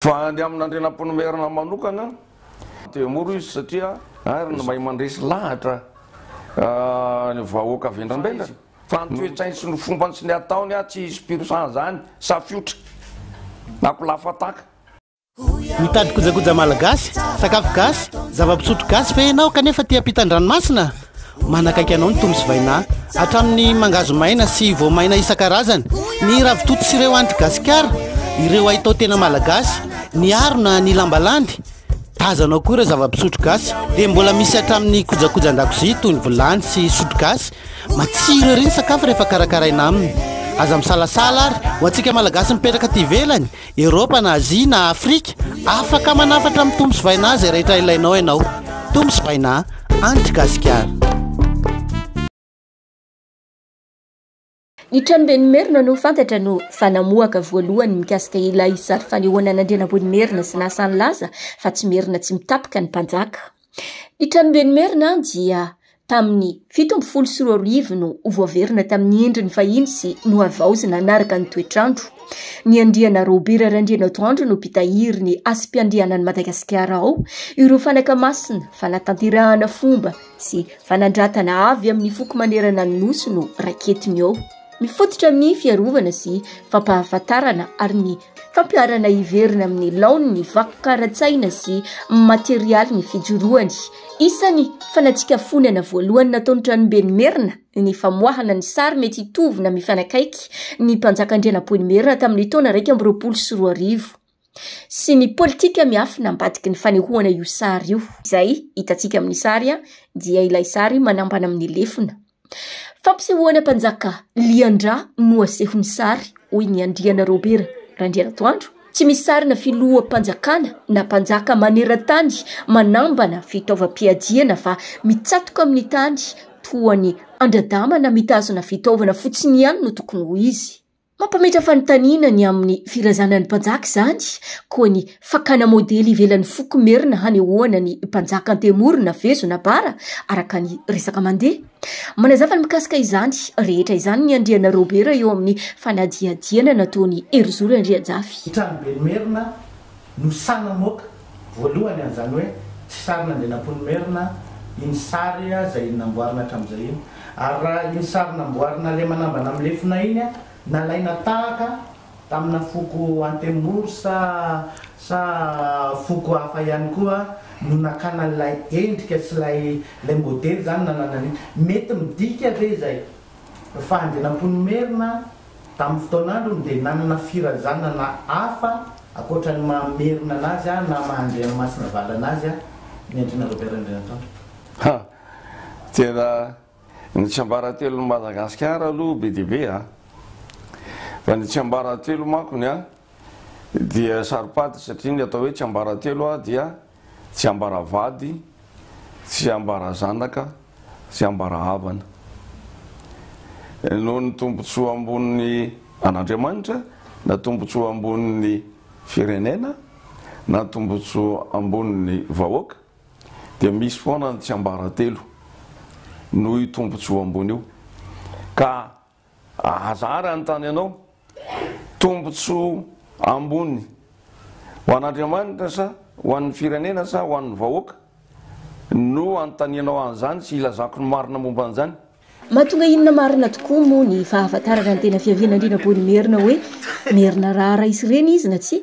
fa ny amin'andrenam-ponomerina manokana Antemoro izy satria ary no mahay mandresy lahatra ny vahoaka vendrambendra fa nytoetsainy sy ny fombany sy ny ataony tsy izy pirosana zany safiotra na kolafataka mitady kojakoja malagasy sakafo gasy zava-pisotro gasy fa ianao kanefa tia-pitan-dranomasina manakaiky anao ny tombo sy vaina hatramin'ny mangazo maina sy voamaina isan-karazany ny ravitoto sy ireo antigasikara ireo ahitao tena malagasy ny arona ny lambalandy tazanao koa ireo zava-pisotro gasy dia mbola misy hatramin'ny kojakojan-dakozia toy ny vilany sy sotro gasy matsiro ery ny sakafo rehefa karakaraina aminy aza misalasala ary ho antsika malagasy mipetraka ty ivelany Eropa na Azia na Afrika afaka manafatra amin'ny tombo sy vaina izay rehetra ilainao ianao tombo sy vaina antigasikara. Ny tranoben'ny no fantatra no fanamoaka voalohany mikasika ilay sary fanehoana n'Andrianampoinimerina sy nasan'ny laza fa tsy merina tsy mitapika ny mpanjaka. Ny tranoben'ny dia tamin'ny 17 no voaverina tamin'ny endriny fahiny sy no avaozina anaraka ny toetrandro. Ny andriana Robert Randrianatoandro no pitahiry ny asym-piandrianan'ny Madagasikara ao ireo fanaka masina fanatanterahana fomba sy fanandratana avy amin'ny foko manerana ny nosy no raketiny ao. Mifototra amin'ny fiarovana sy fampahafantarana ary ny fampiarana iverina amin'ny laony ny vakokaratsaina sy materialy ny fijoroany. Isany fanatsika fonana voalohany nataony tranoben'ny ny famoahana ny sary mety hitovina mifanakaiky ny mpanjaka Andrianampoinimerina tamin'ny taona 2024 sy ny politika miafina ambadiky ny fanehoana io sary io. Izay hitatsika amin'ny sary dia ilay sary manambana amin'ny lefina. Fampisehoana mpanjaka Liandra no asehony sary hoy ny andriana Robert Randrianatoandro. Tsy misy sarina filoha mpanjakana na mpanjaka maneran-tany manambana fitaovam-piadiana fa mitsatoka amin'ny tany toa ny andradamana mitazona fitaovana fotsiny ihany no tokony ho izy. Mampametra fanontaniana ny amin'ny firazanan'ny mpanjaka izany koa ny fakana modely ivelan'ny foko merina hanehoana ny mpanjaka Antemoro na Vezo na Bara araka ny resaka mandeha. Manazava ny mikasika izany rehetra izany ny andriana Robert eo amin'ny fanadiadiana nataony Erzoro Andriajafy. Tranoben'ny no sanamoaka voalohany an'izany hoe tsy sarina Andrianampoinimerina iny sary izay namboarina hatramin'izay iny ary raha iny sary namboarina ilay manambana amin'ny lefina iny nalaina tahaka tamina foko Antemoro sa foko hafa ihany koa no nakana ilay endrika sy ilay modely zany nananany mety midika ve izay fa Andrianampoinimerina tamin'ny fotoanandro dia nanana firazanana hafa akoatra ny mamerina anazy na mahandriamasina vala anazy ny andriana Robert Randrianatoandro. Tena ny tsiambaratelo Madagasikara aloha be dia be fa ny tsiambaratelo makony dia saripady satria ny atao hoe tsiambaratelo dia tsiambaravady, tsiambarazanaka, tsiambarahavana. Noho ny tombotsoa ambon'ny an'Andriamanitra na tombotsoa ambon'ny firenena na tombotsoa ambon'ny vahoaka dia misy foana ny tsiambaratelo noho io tombotsoa ambony io ka azara anytany ianao tombotsoa ambony ho an'Andriamanitra sa ho an'ny firenena sa ho an'ny vahoaka no anontanianao an'izany sy ilazako ny marina momba an'izany. Mahatonga inona marina tokoa moa ny fahafantarana ny tena fiaviana Andrianampoinimerina hoe merina rara isy ireny izy na tsy?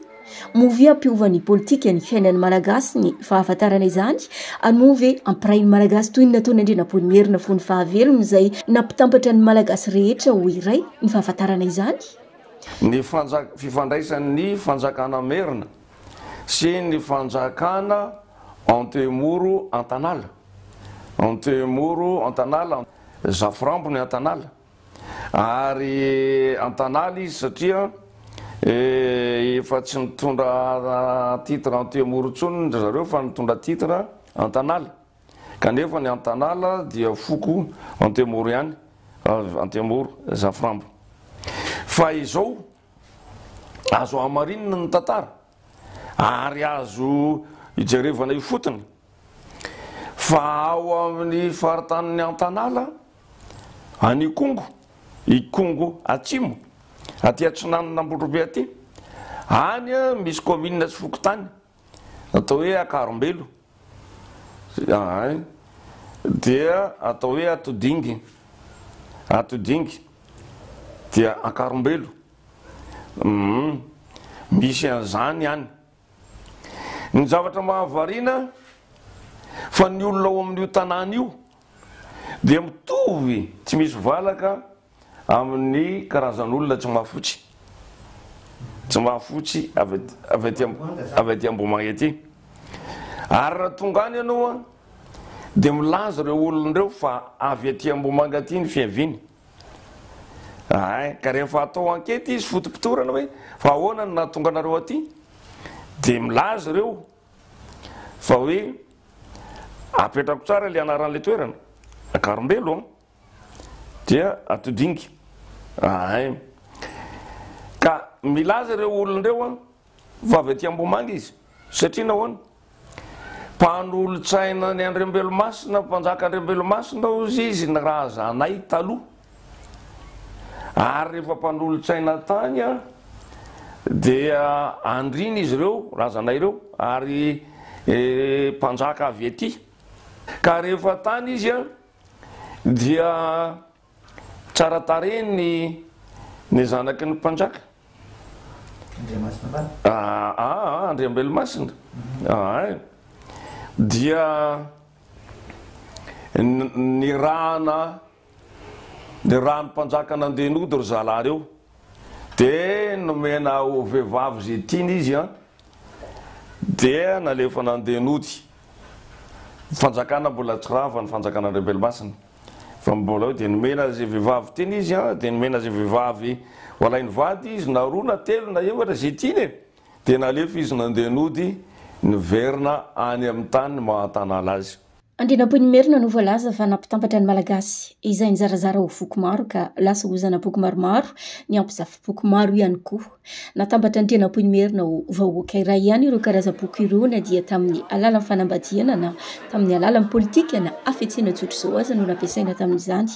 Movy ampiovan'ny politika ny fiainan'ny malagasy ny fahafantarana izany anovy ampirain'ny malagasy toy ny nataony Andrianampoinimerina fony fahavelony izay nampitambatra ny malagasy rehetra ho iray ny fahafantarana izany. Ny fifandraisan'ny fanjakana merina sy ny fanjakana Antemoro Antanala. Antemoro Antanala Zaframbo ny Antanala ary Antanala izy satria efa tsy nitondra titre Antemoro intsony zareo fa nitondra titre Antanala kanefa ny Antanala dia foko Antemoro ihany Antemoro Zaframbo. Fa izao azo amarinina ny tantara ary azo ijerevana io fotony fa ao amin'ny faritanin'ny Antanala any Ikongo Atsimo aty Atsinanina Ambolobe aty any a misy commune tsy fokotany atao hoe Akarombelo, dia atao hoe Atodingy dia Akarombelo, misy an'izany any. Ny zavatra mahavarina fa ny olona ao amin'io tanàna io dia mitovy, tsy misy valaka amin'ny karazan'olona tsy mahafotsy avy aty Ambomanga ety. Ary raha tonga any ianao a dia milaza ireo olon'ireo fa avy aty Ambomanga aty ny fiaviany. Ka rehefa atao ankety izy fotom-pitorana hoe fa ahoana no nahatonga anareo aty, dia milaza ireo fa hoe apetrako tsara ilay anaran'ilay toerana Akarombelo dia Atodingy. Ka milaza ireo olon'ireo fa avy aty Ambomanga izy satria nahoana mpanolotsaina ny Andriambelomasina, mpanjaka Andriambelomasina izy ny raha zanay taloha. Ary rehefa mpanolotsaina tany dia andrina izy ireo razanay ireo ary mpanjaka avy aty. Ka rehefa tany izy dia tsara tarehy ny zanaky ny mpanjaka Andriambelomasina. Dia ny rahany mpanjaka nandeha nody ry zalahy reo dia nomena ho vehivavy zay tiany izy dia nalefa nandeha nody. Fanjakana mbola tsy raha fa ny fanjakana Andriambelomasina fa mbola dia nomena zay vehivavy tiany izy dia nomena zay vehivavy ho alainy vady izy na roa na telo na efatra zay tiany dia nalefa izy nandeha nody niverina any amin'ny tany mahatana azy. Andrinam-poinimerina no voalaza fa nampitambatra ny malagasy izay ny zarazara ho voky maro ka lasa hozana boky maromaro ny ampizafy-boky maro ihany koa. Natambatra ny andrinam-poinimerina ho vahoaka iray ihany ireo karaza-boky ireo na dia tamin'ny alalan'ny fanambadiana na tamin'ny alalan'ny politika na afetsena tsotra izao aza no nampiasaina tamin'izany.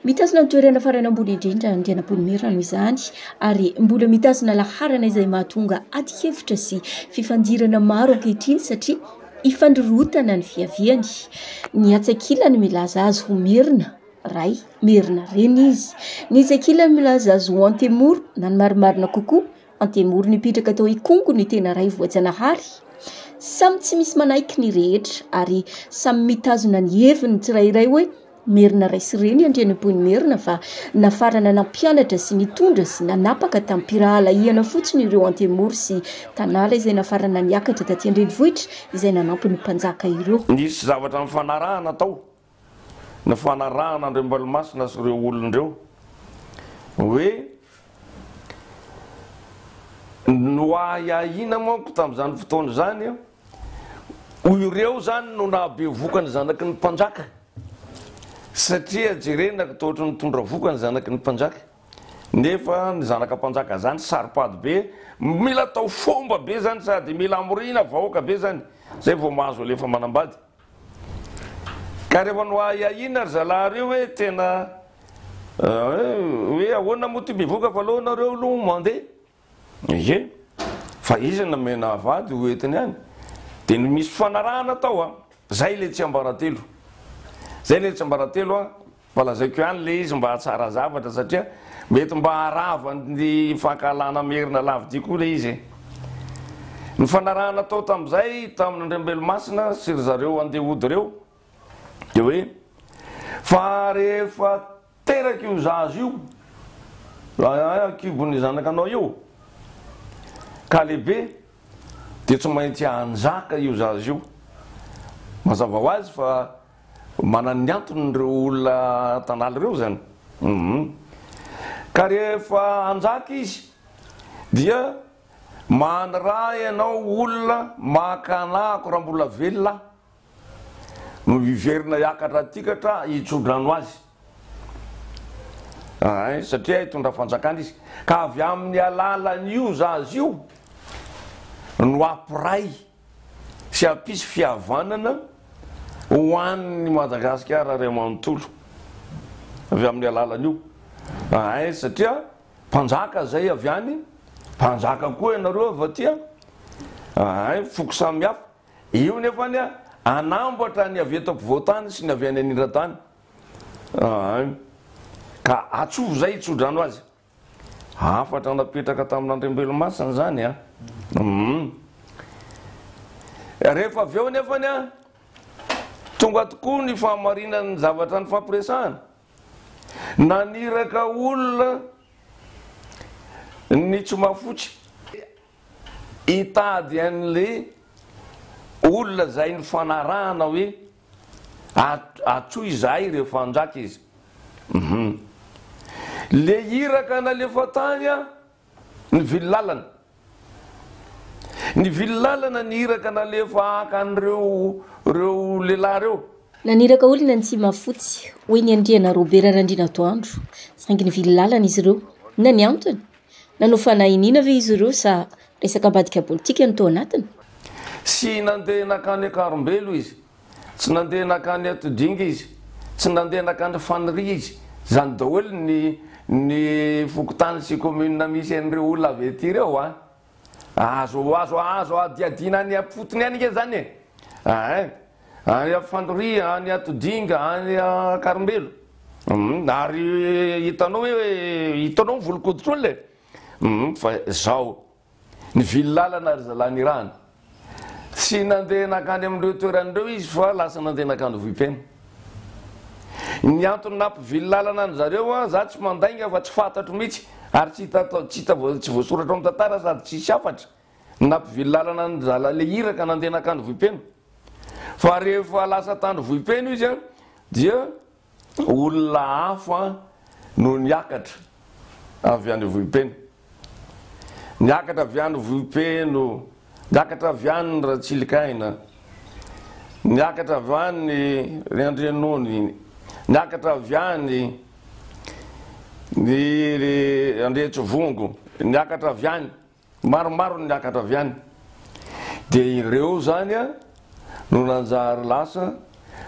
Mitazona ny toerana farany ambony indrindra andrinam-poinimerina no izany ary mbola mitazona laharana izay mahatonga ady hevitra sy fifandirana maro ankehitriny satria ifandrorotana ny fiaviany. Ny Atsekilany milaza azy ho Merina ray, Merina reny izy. Ny Atsekilany milaza azy ho Antemoro na ny marimarina kokoa Antemoro nipitraka tao Ikongo ny tena ray voajanahary. Samy tsy misy manaiky ny rehetra ary samy mitazona ny heviny tsirairay hoe Merina ray sy reny andrinam-poinimerina fa nafarana nampianatra sy nitondra sy nanapaka tamin'ny mpirahala ihana fotsiny ireo Antemoro sy tanàla izay nafarana niakatra taty an-drenivohitra izay nanampy ny mpanjaka ireo. Nisy zavatra mifanarahana tao, nifanarahana Andriambelomasina sy ireo olon'ireo hoe noahahina manko tamin'izany fotoana izany hoy ireo zany no nahabe vokany zanaky ny mpanjaka. Satria jerenaka toatra nitondra voka ny zanaky ny mpanjaka nefa ny zanaka mpanjaka zany saripady be, mila tao fomba be zany sady mila amorina vahoaka be zany zay vao mahazo alefa manambady. Ka rehefa noahahina ry zalahy reo hoe tena hoe ahoana moa ty mivoaka fa aloha nareo aloha mandeha fa izy namena vady hoentiny any dia misy fanarahana tao zay le tsy ambaratelo. Zay le tsy ambaratelo palazaiko ihany le izy mba tsara zavatra satria mety mba harava ny fankalana Merina lavidia koa le izy. Ny fanarahana tao tamin'izay tamin'ny Andriambelomasina sy ry zareo andeha hody reo dia hoe fa rehefa teraka io zazo io kibony zanakanao io ka lehibe dia tsy maintsy hanjaka io zazo io. Mazava ho azy fa manany ny antony reo olona tanàla reo zany. Ka rehefa hanjaka izy dia manaraha ianao olona makanako raha mbola velona miverina hiakatra tikatra hitsodrano azy satria hitondra fanjakana izy. Ka avy amin'ny alalan'io zazy io no ampiray sy ampisy fihavanana ho an'ny Madagasikara ray amanontolo avy amin'ny alalan'io. Satria mpanjaka zay avy any mpanjaka koa ianareo avatia foko samihafa io nefany a anamboatra ny avy eto ampovoatany sy ny avy any anindran-tany ka atsovo zay itsodrano azy afatra napetraka tamin'Andriambelomasina zany a rehefa avy eo nefany a tonga tokoa ny fahamarinany zavatra ny fampiresahana naniraka olona ny tsomafotsy hitady an'le olona zay ny fanarahana hoe atsoy izahay rehefa anjaka izy le iraka nalefa tany a ny vililalana ny vililalana ny iraka nalefa aka an'reo lehilahy reo naniraka olona ny tsy mafotsy hoe ny andriana Robert Randrinatoandro saingy ny vililalana izy ireo na ny antony nanao fanahinina ve izy ireo sa resaka ambadika politika ny tao anatiny sy nandeha nakany Akarombelo izy tsy nandeha nakany Atodinga izy tsy nandeha nakany Faniria izy zany daholo ny fokotany sy commune misy an'ireo olona avy ety reo azo adiadina any apotony any ke zany any Faniria any Atodinga any Akarombelo ary hitanao volokoditr'olona fa zao ny vililalana ary zalany rano sy nandeha nakany amin'ireo toeran'ireo izy fa lasa nandeha nakany vohipena ny antony nampivililalana any zareo za tsy mandainga fa tsy fantatro mihitsy ary tsy voasoratra amin'ny tantara sady tsisy afatra nampivililalana any zala-le iraka nandeha nakany vohipena fa rehefa lasa tany vohipena izy a dia olona hafa no niakatra avy any vohipena niakatra avy any vohipeno niakatra avy any ny Ratsilikaina niakatra avy any Andrianony niakatra avy any ny Andretsovongo niakatra avy any maromaro niakatra avy any dia ireo zany a no nanjary lasa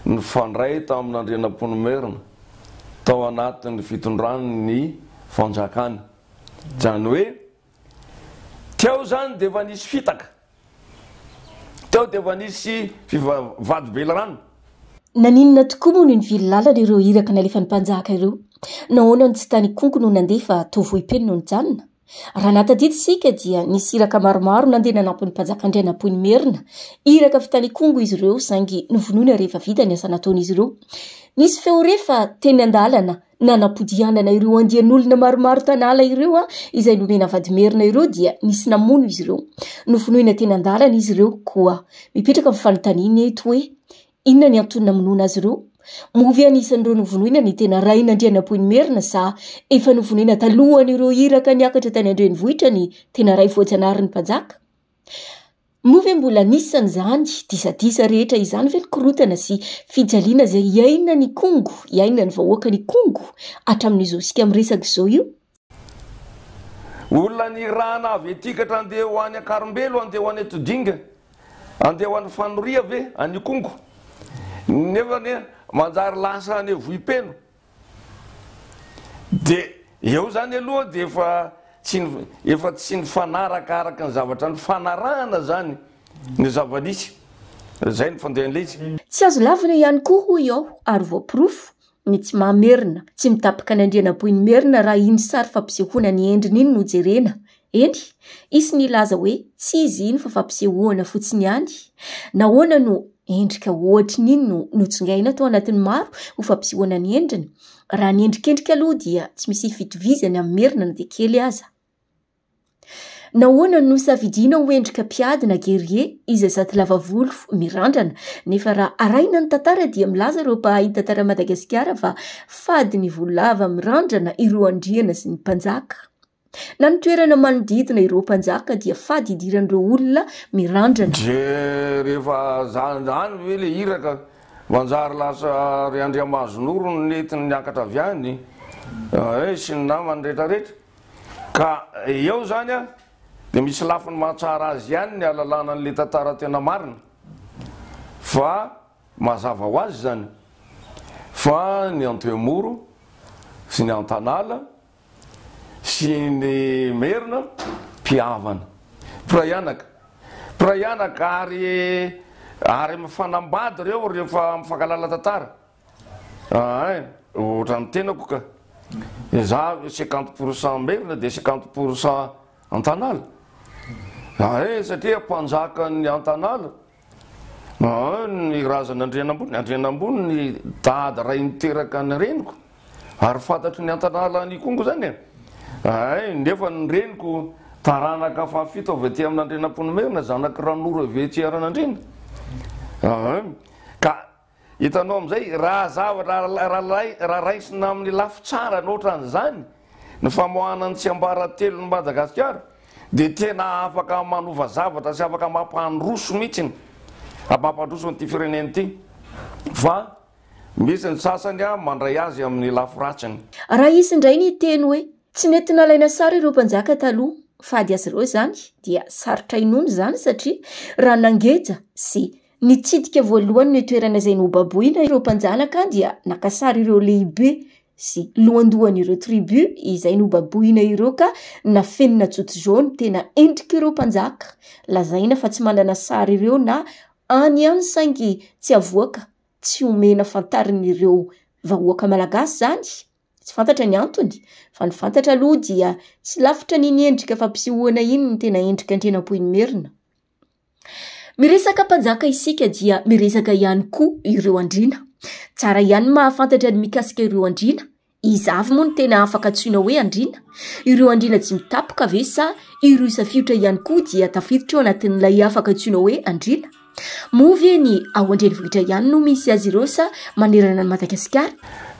ny fandray tamin'Andrianampoinimerina tao anatin'ny fitondrany fanjakana zany hoe teo zany dia efa nisy fitaka teo dia efa nisy vady belarano naninona tokoa moa no ny vililalana ireo iraka nalefa ny mpanjaka ireo nahoana ny tsy tany kongo no nandeha fa tao vohipeny no nijanona raha natadito sika dia nisy iraka maromaro nandeha nanampy ny mpanjaka Andrianampoinimerina iraka fitany kongo izy ireo saingy novonoina rehefa vita ny asa nataon'izy ireo nisy feo rehefa teny andalana nanapodianana ireo andian'olona maromaro tanala ireo izay nomena vadimerina ireo dia nisy namono izy ireo novonoina teny andalana izy ireo koa mipetraka mifanontaniana eto hoe inona ny antony namonoana azy ireo movy anisan'ireo novonoina ny tena rain'Andrianampoinimerina sa efa novonoina talohan'ireo iraka niakatra tany Andrenivohitra ny tena ray voajanahary ny mpanjaka movy mbola nisany zany disadisa rehetra izany ve ny korotana sy fijaliana zay iaina ny kongo iaina ny vahoaka ny kongo hatramin'izao sika miresaka izao io olona ny rana avy etikatra andeha ho any Akarombelo andeha ho any Atodinga andeha ho any Faniria ve any kongo nefany manjary lasa any vohipeno dia eo zany aloha dia efa tsy ny fanaraka araka ny zavatra ny fanarahana zany ny zavanisy zay ny fandehan'le izy tsy azo lavina ihany koa hoy ao ary voapirofo ny tsy mamerina tsy mitapaka ny Andrianampoinimerina raha iny sary fampisehoana ny endriny iny no jerena eny isy ny laza hoe tsy izy iny fa fampisehoana fotsiny ihany nahoana no endrika ohatry n'iny no notsingaina tao anatin'ny maro ho fampisehoana ny endriny raha ny endrikendrika aloha dia tsy misy fitovizany amin'ny merina na dia kely aza nahoana no savidina ho endrika piady na guerrier izay zaty lavavolo mirandrana nefa raha araina ny tantara dia milaza ireo mpahay tantara Madagasikara fa fady ny volava mirandrana ireo andriana sy ny mpanjaka na ny toerana manodidina ireo mpanjaka dia fady idiran'ireo olona mirandrana rehefa zany hoe le iraka manjary lasa ry Andriamazonoro no netiny niakatra avy any sy ny namany rehetrarehetra ka eo zany a dia misy lafiny mahatsara azy ihany ny alalana n'le tantara tena marina fa mazava ho azy zany fa ny Antoemoro sy ny Antanala sy ny Merina fiavana piraianaka ary mifanambady reo rehefa mifankalala tantara ohatrany tenako ka za 50% merina dia 50% antanala satria mpanjakany antanala ny razan'andrianambony ny dada ray niteraka ny reniko ary fantatry ny antanala ny kongo zany nefa ny reniko taranaka fafito avy aty amin'andrianamponomerina zanaky ranora vetsy aran'andrina ka hitanao am'izay raha zavatra raisina amin'ny lafy tsara nohatran'izany ny famohanany tsy ambaratelo ny Madagasikara dia tena afaka manova zavatra sy afaka mampandroso mihitsiny mampandroso n'ity fireneny ity fa misy ny sasany mandray azy amin'ny lafy ratsiny. Raha izy indray ny teny hoe tsy nety nalaina sary ireo mpanjaka taloha fady azy ireo zany dia sarotra inono zany satria raha nangeja sy nitsidika voalohany ny toerana izay nobaboina ireo mpanjanaka dia nakasary ireo lehibe sy lohandohan'ireo tribu izay nobaboina ireo ka nafenina tsoty jaune tena endrika ireo mpanjaka lazaina fa tsy manana sary ireo na any ihany saingy tsy avoaka tsy omena fantarin'ireo vahoaka malagasy zany tsy fantatra ny antony fa ny fantatra aloha dia tsy lafitra ny endrika fampisehoana iny ny tena endrika Andrianampoinimerina. Miresaka mpanjaka isika dia miresaka ihany koa ireo andrina. Tsara ihany mahafantatra ny mikasika ireo andrina. Izavy moa ny tena afaka antsoina hoe andrina. Ireo andrina tsy mitapoka ve sa ireo isafiotra ihany koa dia tafiditra ao anatin'ilay afaka antsoina hoe andrina. Movie ny ao andrenivohitra ihany no misy azy ireo sa manerana ny Madagasikara.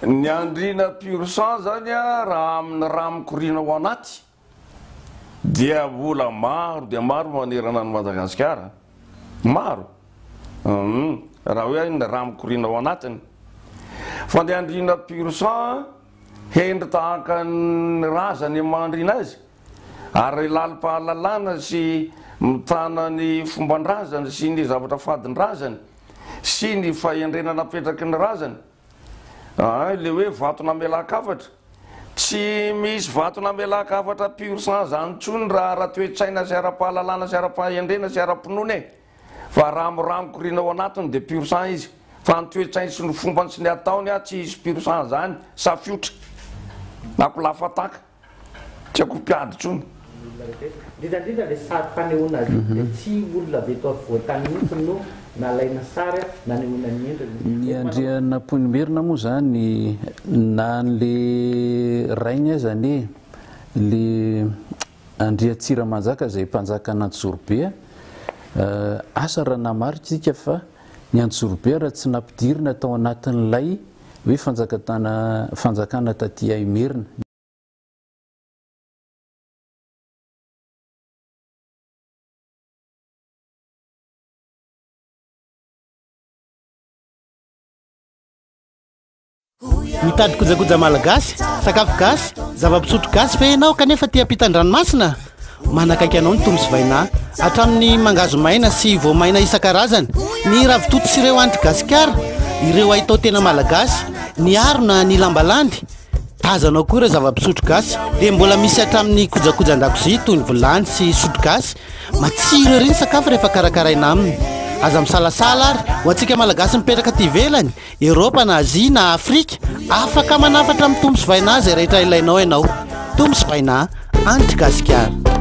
Ny andrina pur sang zany raha amin'ny raha mikorina ao anaty dia vola maro dia maro manerana ny Madagasikara. Maro raha hoe ny raha mikorina ao anatiny fa ny andrina pur sang hendry tahaka ny razany mandrina azy ary lalipahalalana sy mitana ny fomban-drazany sy ny zavatra fadin-drazany sy ny fahendrenana petraky ny razany le hoe vatona melakafatra tsy misy vatona melakafatra pur sang zany tsony raha toetsaina sy ara-pahalalana sy ara-pahendrena sy ara-pinoana fa raha mikorina ao anatiny dia pur sang izy fa ny toetsainy sy ny fombany sy ny ataony tsy izy pur sang zany safiotra ako lafataka tsy ako mpiady tsony. Indrindra le sary fanehoana azy dia tsy olona avy eto avoatany mihitsy no nalaina sary nanehoana ny endriny. Ny Andrianampoinimerina moa zany na le rainy azany le Andria Tsiramanjaka izay mpanjaka an'Antsorobe asa raha namaritsika fa ny Antsorobe raha tsy nampidirina tao anatin'ilay hoe fanjakana taty Imerina. Mitady kojakoja malagasy, sakafo gasy, zava-pisotro gasy fe ianao kanefa tia ampitan-dranomasina? Manakaiky anao ny Tombos Vaina hatramin'ny mangazo maina sy voamaina isan-karazany, ny ravitoto sy ireo anti-gasikara, ireo ahitao tena malagasy, ny arona, ny lambalandy. Tazanao koa ireo zava-pisotro gasy dia mbola misy hatramin'ny kojakojan-dakozia toy ny vilany sy sotro gasy. Matsiro ery ny sakafo rehefa karakaraina aminy. Aza misalasala ary ho antsika malagasy mipetraka aty ivelany, Eropa na Azia na Afrika, afaka manafatra amin'ny Tombos Vaina izay rehetra ilainao ianao. Tombos Vaina, anti-gasikara.